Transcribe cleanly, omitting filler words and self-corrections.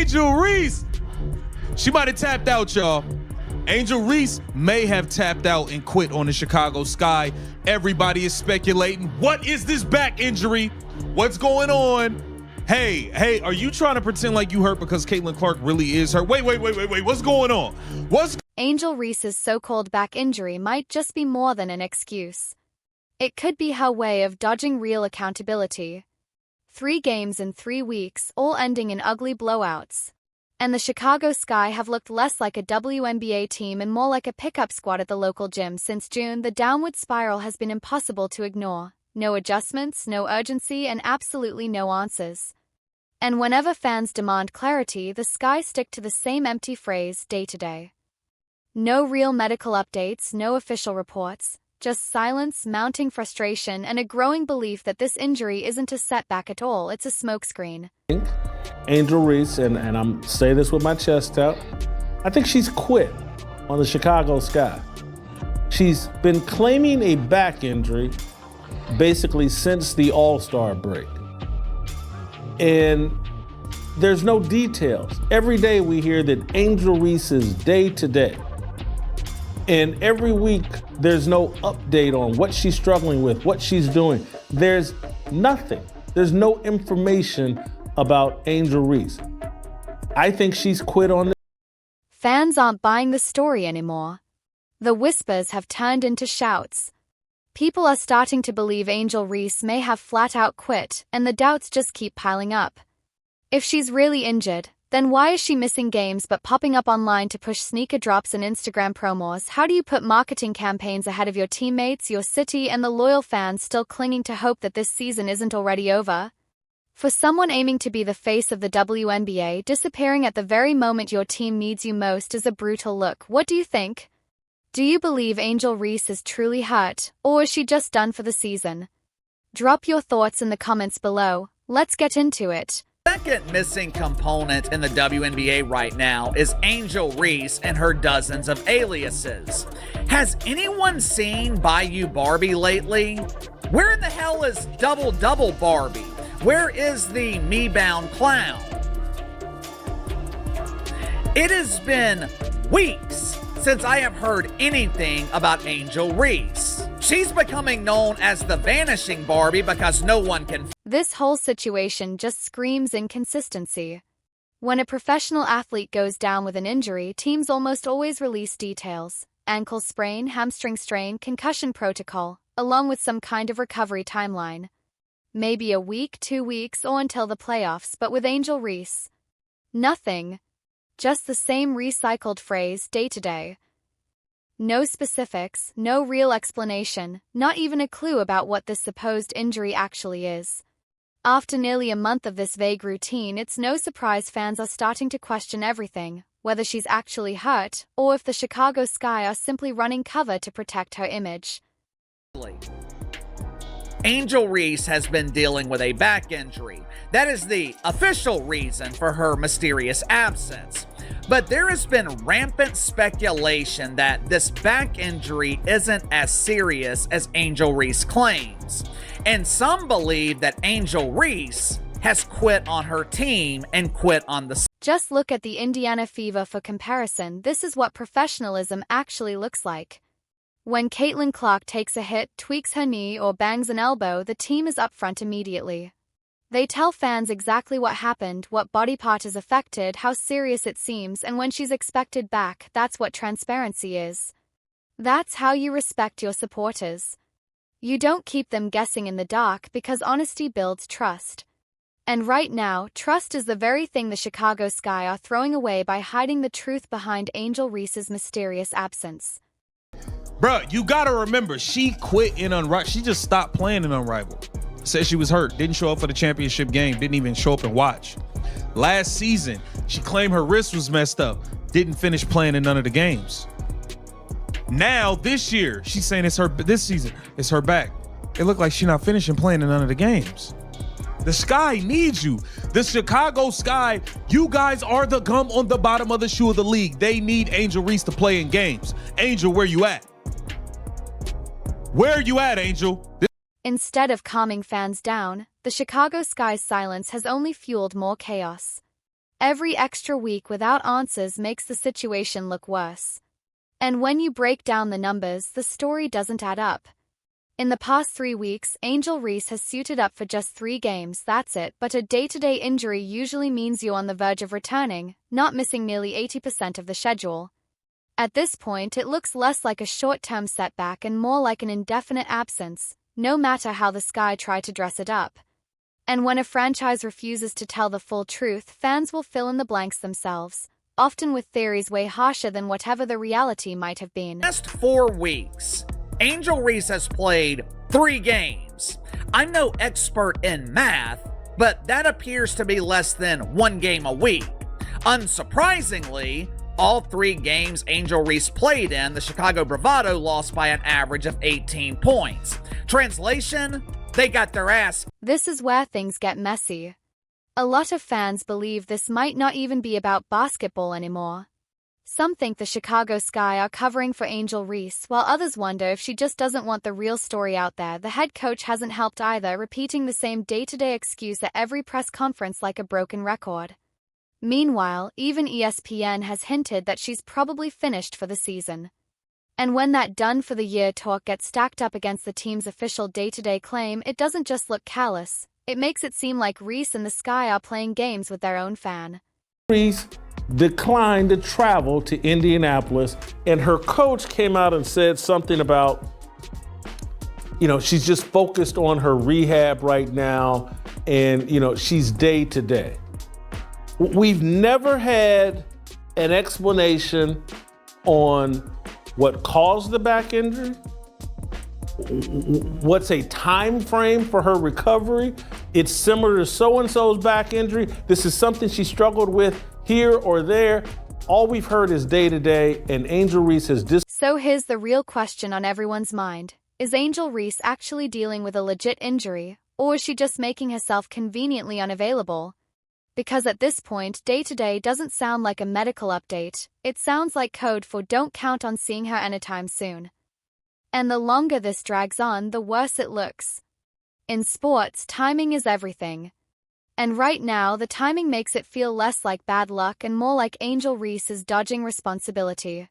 Angel Reese. She might have tapped out, y'all. Angel Reese may have tapped out and quit on the Chicago Sky. Everybody is speculating. What is this back injury? What's going on? Hey, are you trying to pretend like you hurt because Caitlin Clark really is hurt? Wait. What's going on? Angel Reese's so-called back injury might just be more than an excuse. It could be her way of dodging real accountability. 3 games in 3 weeks, all ending in ugly blowouts. And the Chicago Sky have looked less like a WNBA team and more like a pickup squad at the local gym since June. The downward spiral has been impossible to ignore. No adjustments, no urgency, and absolutely no answers. And whenever fans demand clarity, the Sky stick to the same empty phrase day to day. No real medical updates, no official reports, just silence, mounting frustration, and a growing belief that this injury isn't a setback at all, it's a smokescreen. Angel Reese, and I'm saying this with my chest out, I think she's quit on the Chicago Sky. She's been claiming a back injury basically since the All-Star break. And there's no details. Every day we hear that Angel Reese is day to day. And every week there's no update on what she's struggling with, what she's doing. There's nothing. There's no information about Angel Reese. I think she's quit on this. Fans aren't buying the story anymore. The whispers have turned into shouts. People are starting to believe Angel Reese may have flat out quit, and the doubts just keep piling up. If she's really injured, then why is she missing games but popping up online to push sneaker drops and Instagram promos? How do you put marketing campaigns ahead of your teammates, your city, and the loyal fans still clinging to hope that this season isn't already over? For someone aiming to be the face of the WNBA, disappearing at the very moment your team needs you most is a brutal look. What do you think? Do you believe Angel Reese is truly hurt, or is she just done for the season? Drop your thoughts in the comments below. Let's get into it. Second missing component in the WNBA right now is Angel Reese and her dozens of aliases. Has anyone seen Bayou Barbie lately? Where in the hell is Double Double Barbie? Where is the me-bound clown? It has been weeks since I have heard anything about Angel Reese. She's becoming known as the Vanishing Barbie because no one can. This whole situation just screams inconsistency. When a professional athlete goes down with an injury, teams almost always release details: ankle sprain, hamstring strain, concussion protocol, along with some kind of recovery timeline. Maybe a week, 2 weeks, or until the playoffs, but with Angel Reese, nothing. Just the same recycled phrase day to day. No specifics, no real explanation, not even a clue about what this supposed injury actually is. After nearly a month of this vague routine, it's no surprise fans are starting to question everything, whether she's actually hurt, or if the Chicago Sky are simply running cover to protect her image. Angel Reese has been dealing with a back injury. That is the official reason for her mysterious absence. But there has been rampant speculation that this back injury isn't as serious as Angel Reese claims. And some believe that Angel Reese has quit on her team and quit on the... Just look at the Indiana Fever for comparison. This is what professionalism actually looks like. When Caitlin Clark takes a hit, tweaks her knee, or bangs an elbow, the team is upfront immediately. They tell fans exactly what happened, what body part is affected, how serious it seems, and when she's expected back. That's what transparency is. That's how you respect your supporters. You don't keep them guessing in the dark, because honesty builds trust. And right now, trust is the very thing the Chicago Sky are throwing away by hiding the truth behind Angel Reese's mysterious absence. Bruh, you gotta remember, she quit in Unrivaled. She just stopped playing in Unrivaled. Said she was hurt, didn't show up for the championship game, didn't even show up and watch. Last season, she claimed her wrist was messed up, didn't finish playing in none of the games. Now, this year, she's saying this season, it's her back. It looked like she's not finishing playing in none of the games. The Sky needs you. The Chicago Sky, you guys are the gum on the bottom of the shoe of the league. They need Angel Reese to play in games. Angel, where you at? Where are you at, Angel? Instead of calming fans down, the Chicago Sky's silence has only fueled more chaos. Every extra week without answers makes the situation look worse. And when you break down the numbers, the story doesn't add up. In the past 3 weeks, Angel Reese has suited up for just 3 games, that's it, but a day-to-day injury usually means you're on the verge of returning, not missing nearly 80% of the schedule. At this point, it looks less like a short-term setback and more like an indefinite absence, no matter how the Sky try to dress it up. And when a franchise refuses to tell the full truth, fans will fill in the blanks themselves, often with theories way harsher than whatever the reality might have been. Last 4 weeks, Angel Reese has played 3 games. I'm no expert in math, but that appears to be less than 1 game a week. Unsurprisingly, all 3 games Angel Reese played in, the Chicago Bravado lost by an average of 18 points. Translation, they got their ass. This is where things get messy. A lot of fans believe this might not even be about basketball anymore. Some think the Chicago Sky are covering for Angel Reese, while others wonder if she just doesn't want the real story out there. The head coach hasn't helped either, repeating the same day-to-day excuse at every press conference like a broken record. Meanwhile, even ESPN has hinted that she's probably finished for the season. And when that done-for-the-year talk gets stacked up against the team's official day-to-day claim, it doesn't just look callous. It makes it seem like Reese and the Sky are playing games with their own fan. Reese declined to travel to Indianapolis, and her coach came out and said something about, she's just focused on her rehab right now, and, she's day to day. We've never had an explanation on what caused the back injury, what's a time frame for her recovery. It's similar to so-and-so's back injury. This is something she struggled with here or there. All we've heard is day-to-day, and Angel Reese has So here's the real question on everyone's mind. Is Angel Reese actually dealing with a legit injury, or is she just making herself conveniently unavailable? Because at this point, day-to-day doesn't sound like a medical update. It sounds like code for don't count on seeing her anytime soon. And the longer this drags on, the worse it looks. In sports, timing is everything. And right now, the timing makes it feel less like bad luck and more like Angel Reese is dodging responsibility.